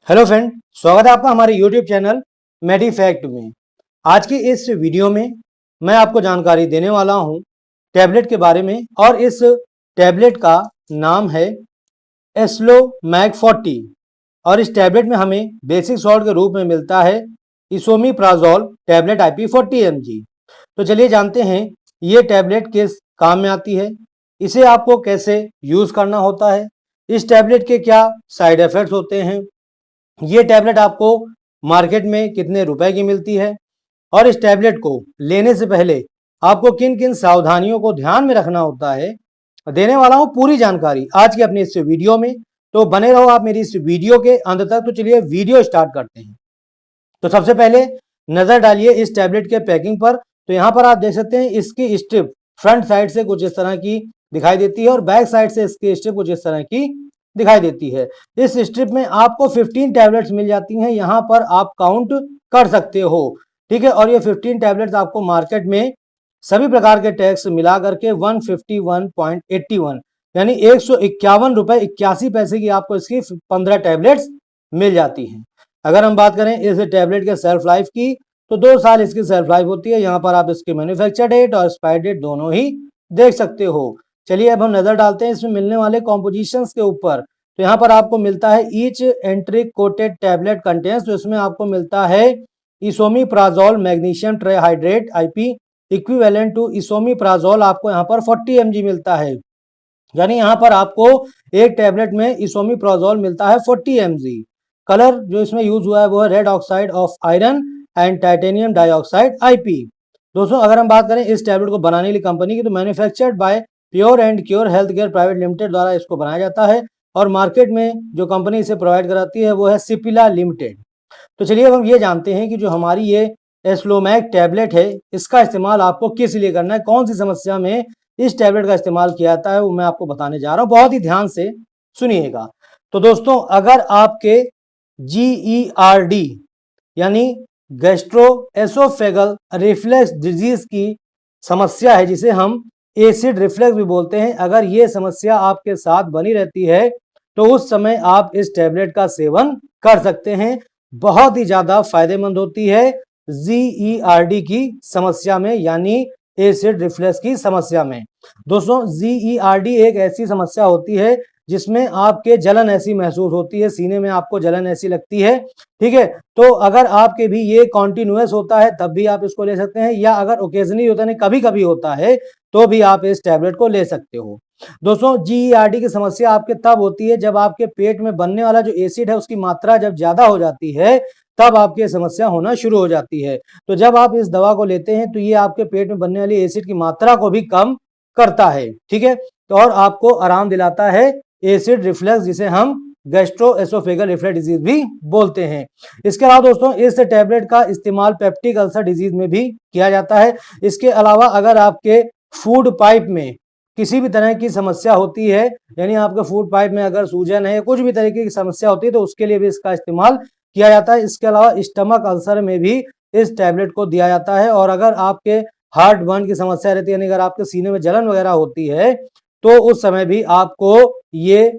Hello friend, स्वागत है आपका हमारे यूट्यूब चैनल मेडिफैक्ट में। आज की इस वीडियो में मैं आपको जानकारी देने वाला हूं टैबलेट के बारे में और इस टैबलेट का नाम है एस्लोमैग 40 और इस टैबलेट में हमें बेसिक सॉल्ट के रूप में मिलता है इसोमीप्राजोल टैबलेट IP 40 mg। तो चलिए जानते हैं ये टैबलेट किस काम में आती है, इसे आपको कैसे यूज करना होता है, इस टैबलेट के क्या साइड इफेक्ट्स होते हैं, ये टैबलेट आपको मार्केट में कितने रुपए की मिलती है और इस टैबलेट को लेने से पहले आपको किन किन सावधानियों को ध्यान में रखना होता है, देने वाला हूं पूरी जानकारी आज की अपनी इस वीडियो में। तो बने रहो आप मेरी इस वीडियो के अंत तक। तो चलिए वीडियो स्टार्ट करते हैं। तो सबसे पहले नजर डालिए इस टैबलेट के पैकिंग पर। तो यहाँ पर आप देख सकते हैं इसकी स्ट्रिप फ्रंट साइड से कुछ इस तरह की दिखाई देती है और बैक साइड से इसकी स्ट्रिप कुछ इस तरह की दिखाई देती है। इस स्ट्रिप में आपको 15 टैबलेट्स मिल जाती हैं, यहाँ पर आप काउंट कर सकते हो, ठीक है। और ये 15 टैबलेट्स आपको मार्केट में सभी प्रकार के टैक्स मिला करके 151.81 यानी 151 रुपए 81 पैसे की आपको इसकी 15 टैबलेट्स मिल जाती हैं। अगर हम बात करें इस टैबलेट के सेल्फ लाइफ की, तो 2 साल इसकी सेल्फ लाइफ होती है। यहाँ पर आप इसकी मैन्युफैक्चर डेट और एक्सपायर डेट दोनों ही देख सकते हो। चलिए अब हम नजर डालते हैं इसमें मिलने वाले कॉम्पोजिशंस के ऊपर। तो यहाँ पर आपको मिलता है each enteric coated tablet contents, तो इसमें आपको मिलता है esomeprazole magnesium trihydrate IP equivalent to esomeprazole आपको यहाँ पर 40 mg मिलता है। यानी यहाँ पर आपको एक टैबलेट में इसोमीप्राजोल मिलता है 40 mg। कलर जो इसमें यूज हुआ है वो है red oxide of iron and titanium dioxide IP। दोस्तों अगर हम बात करें इस टैबलेट को बनाने के लिए कंपनी की, तो manufactured by pure and cure health care private limited द्वारा इसको बनाया जाता है और मार्केट में जो कंपनी इसे प्रोवाइड कराती है वो है सिपिला लिमिटेड। तो चलिए अब हम ये जानते हैं कि जो हमारी ये एस्लोमैग टैबलेट है इसका इस्तेमाल आपको किस लिए करना है, कौन सी समस्या में इस टैबलेट का इस्तेमाल किया जाता है, वो मैं आपको बताने जा रहा हूँ। बहुत ही ध्यान से सुनिएगा। तो दोस्तों अगर आपके GERD यानी गैस्ट्रोएसोफेगल रिफ्लक्स डिजीज की समस्या है, जिसे हम एसिड रिफ्लक्स भी बोलते हैं, अगर ये समस्या आपके साथ बनी रहती है तो उस समय आप इस टैबलेट का सेवन कर सकते हैं। बहुत ही ज्यादा फायदेमंद होती है GERD की समस्या में, यानी एसिड रिफ्लक्स की समस्या में। दोस्तों GERD एक ऐसी समस्या होती है जिसमें आपके जलन ऐसी महसूस होती है, सीने में आपको जलन ऐसी लगती है, ठीक है। तो अगर आपके भी ये कॉन्टिन्यूअस होता है तब भी आप इसको ले सकते हैं, या अगर ओकेजनली होता है, कभी कभी होता है, तो भी आप इस टैबलेट को ले सकते हो। दोस्तों GERD की समस्या आपके तब होती है जब आपके पेट में बनने वाला जो एसिड है उसकी मात्रा जब ज्यादा हो जाती है, तब आपकी समस्या होना शुरू हो जाती है। तो जब आप इस दवा को लेते हैं तो ये आपके पेट में बनने वाली एसिड की मात्रा को भी कम करता है, ठीक है, और आपको आराम दिलाता है एसिड रिफ्लक्स, जिसे हम गैस्ट्रोएसोफेगल रिफ्लक्स डिजीज भी बोलते हैं। इसके अलावा दोस्तों इस टैबलेट का इस्तेमाल पेप्टिक अल्सर डिजीज में भी किया जाता है। इसके अलावा अगर आपके फूड पाइप में किसी भी तरह की समस्या होती है, यानी आपके फूड पाइप में अगर सूजन है, कुछ भी तरीके की समस्या होती है, तो उसके लिए भी इसका इस्तेमाल किया जाता है। इसके अलावा स्टमक अल्सर में भी इस टैबलेट को दिया जाता है। और अगर आपके हार्ट बर्न की समस्या रहती है, यानी अगर आपके सीने में जलन वगैरह होती है, तो उस समय भी आपको ये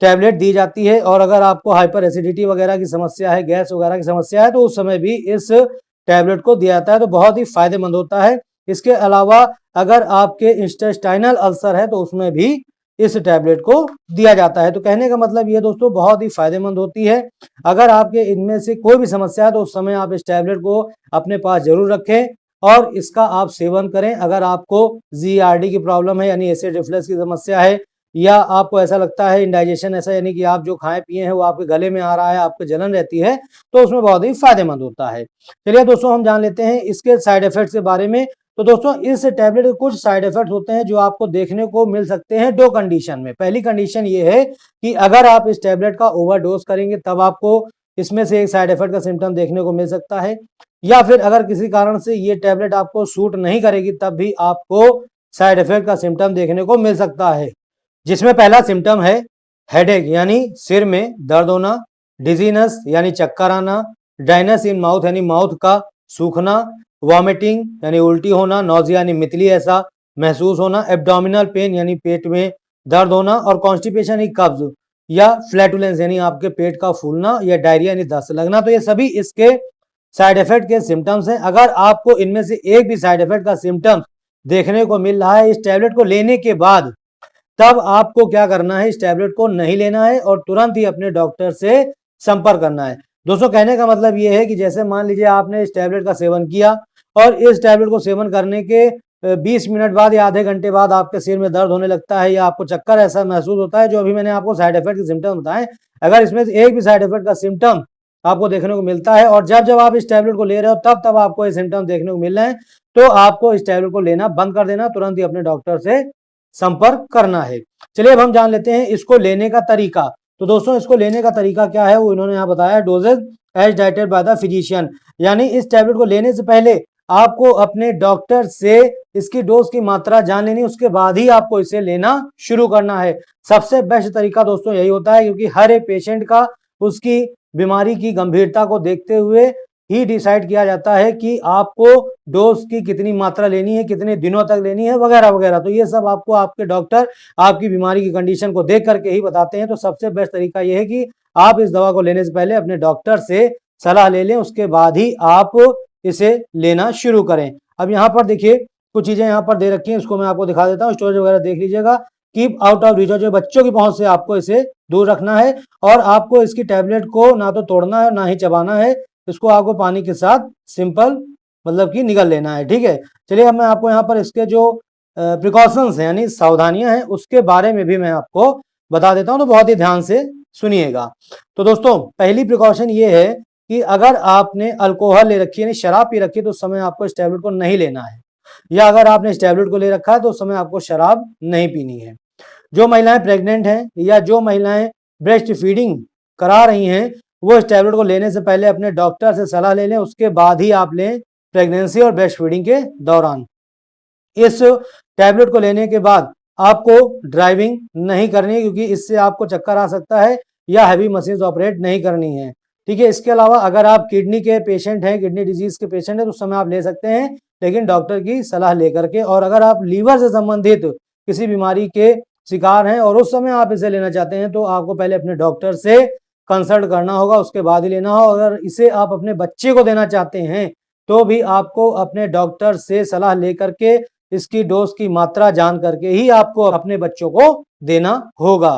टैबलेट दी जाती है। और अगर आपको हाइपर एसिडिटी वगैरह की समस्या है, गैस वगैरह की समस्या है, तो उस समय भी इस टैबलेट को दिया जाता है। तो बहुत ही फायदेमंद होता है। इसके अलावा अगर आपके इंटेस्टाइनल अल्सर है तो उसमें भी इस टैबलेट को दिया जाता है। तो कहने का मतलब ये दोस्तों बहुत ही फायदेमंद होती है। अगर आपके इनमें से कोई भी समस्या है तो उस समय आप इस टैबलेट को अपने पास जरूर रखें और इसका आप सेवन करें। अगर आपको GERD की प्रॉब्लम है, यानी एसिड रिफ्लक्स की समस्या है, या आपको ऐसा लगता है इंडाइजेशन ऐसा, यानी कि आप जो खाए पिए हैं वो आपके गले में आ रहा है, आपको जलन रहती है, तो उसमें बहुत ही फायदेमंद होता है। चलिए दोस्तों हम जान लेते हैं इसके साइड इफेक्ट्स के बारे में। तो दोस्तों इस टैबलेट के कुछ साइड इफेक्ट होते हैं जो आपको देखने को मिल सकते हैं 2 कंडीशन में। पहली कंडीशन ये है कि अगर आप इस टैबलेट का ओवरडोज करेंगे तब आपको इसमें से एक साइड इफेक्ट का सिम्टम देखने को मिल सकता है, या फिर अगर किसी कारण से ये टैबलेट आपको सूट नहीं करेगी तब भी आपको साइड इफेक्ट का सिम्टम देखने को मिल सकता है। जिसमें पहला सिम्टम है हेडेक, यानी सिर में दर्द होना, डिजीनेस यानी चक्कर आना, ड्राइनेस इन माउथ यानी माउथ का सूखना, वॉमिटिंग यानी उल्टी होना, नोजिया यानी मितली ऐसा महसूस होना, एब्डोमिनल पेन यानी पेट में दर्द होना, और कॉन्स्टिपेशन यानी कब्ज। या फ्लैटुलेंस यानी आपके पेट का फूलना या डायरिया यानी दस्त लगना। तो ये सभी इसके साइड इफेक्ट के सिम्टम्स हैं। अगर आपको इनमें से एक भी साइड इफेक्ट का सिम्टम्स देखने को मिल रहा है इस टैबलेट को लेने के बाद, तब आपको क्या करना है, इस टैबलेट को नहीं लेना है और तुरंत ही अपने डॉक्टर से संपर्क करना है। दोस्तों कहने का मतलब ये है कि जैसे मान लीजिए आपने इस टैबलेट का सेवन किया और इस टैबलेट को सेवन करने के 20 मिनट बाद या आधे घंटे बाद आपके सिर में दर्द होने लगता है या आपको चक्कर ऐसा महसूस होता है, जो अभी मैंने आपको साइड इफेक्ट के सिम्टम बताए, अगर इसमें से एक भी साइड इफेक्ट का सिम्टम आपको देखने को मिलता है और जब जब आप इस टैबलेट को ले रहे हो तब आपको ये सिम्टम देखने को मिल रहे हैं, तो आपको इस टैबलेट को लेना बंद कर देना, तुरंत ही अपने डॉक्टर से संपर्क करना है। चलिए अब हम जान लेते हैं इसको लेने का तरीका। तो दोस्तों इसको लेने का तरीका क्या है वो इन्होंने यहाँ बताया, डोजेज एज डाइटेड बाय द फिजिशियन, यानी इस टैबलेट को लेने से पहले आपको अपने डॉक्टर से इसकी डोज की मात्रा जान लेनी, उसके बाद ही आपको इसे लेना शुरू करना है। सबसे बेस्ट तरीका दोस्तों यही होता है, क्योंकि हर एक पेशेंट का उसकी बीमारी की गंभीरता को देखते हुए ही डिसाइड किया जाता है कि आपको डोज की कितनी मात्रा लेनी है, कितने दिनों तक लेनी है, वगैरह वगैरह। तो ये सब आपको आपके डॉक्टर आपकी बीमारी की कंडीशन को देख करके ही बताते हैं। तो सबसे बेस्ट तरीका यह है कि आप इस दवा को लेने से पहले अपने डॉक्टर से सलाह ले लें, उसके बाद ही आप इसे लेना शुरू करें। अब यहाँ पर देखिए कुछ चीजें यहाँ पर दे रखी हैं, इसको मैं आपको दिखा देता हूँ। स्टोरेज वगैरह देख लीजिएगा। कीप आउट ऑफ रीच, जो बच्चों की पहुंच से आपको इसे दूर रखना है और आपको इसकी टैबलेट को ना तो तोड़ना है ना ही चबाना है, इसको आपको पानी के साथ सिंपल मतलब कि निगल लेना है, ठीक है। चलिए अब मैं आपको यहाँ पर इसके जो प्रिकॉशंस हैं यानी सावधानियां हैं उसके बारे में भी मैं आपको बता देता हूँ, तो बहुत ही ध्यान से सुनिएगा। तो दोस्तों पहली प्रिकॉशन ये है कि अगर आपने अल्कोहल ले रखी है यानी शराब पी रखी है तो उस समय आपको इस टैबलेट को नहीं लेना है, या अगर आपने इस टैबलेट को ले रखा है तो उस समय आपको शराब नहीं पीनी है। जो महिलाएं प्रेग्नेंट हैं या जो महिलाएं ब्रेस्ट फीडिंग करा रही हैं वो इस टैबलेट को लेने से पहले अपने डॉक्टर से सलाह ले लें, उसके बाद ही आप लें प्रेगनेंसी और ब्रेस्ट फीडिंग के दौरान। इस टैबलेट को लेने के बाद आपको ड्राइविंग नहीं करनी है, क्योंकि इससे आपको चक्कर आ सकता है, या हैवी मशीन ऑपरेट नहीं करनी है, ठीक है। इसके अलावा अगर आप किडनी के पेशेंट हैं, किडनी डिजीज के पेशेंट हैं, तो उस समय आप ले सकते हैं, लेकिन डॉक्टर की सलाह लेकर के। और अगर आप लीवर से संबंधित किसी बीमारी के शिकार हैं और उस समय आप इसे लेना चाहते हैं तो आपको पहले अपने डॉक्टर से कंसल्ट करना होगा, उसके बाद ही लेना होगा। अगर इसे आप अपने बच्चे को देना चाहते हैं तो भी आपको अपने डॉक्टर से सलाह लेकर के इसकी डोज की मात्रा जान करके ही आपको अपने बच्चों को देना होगा।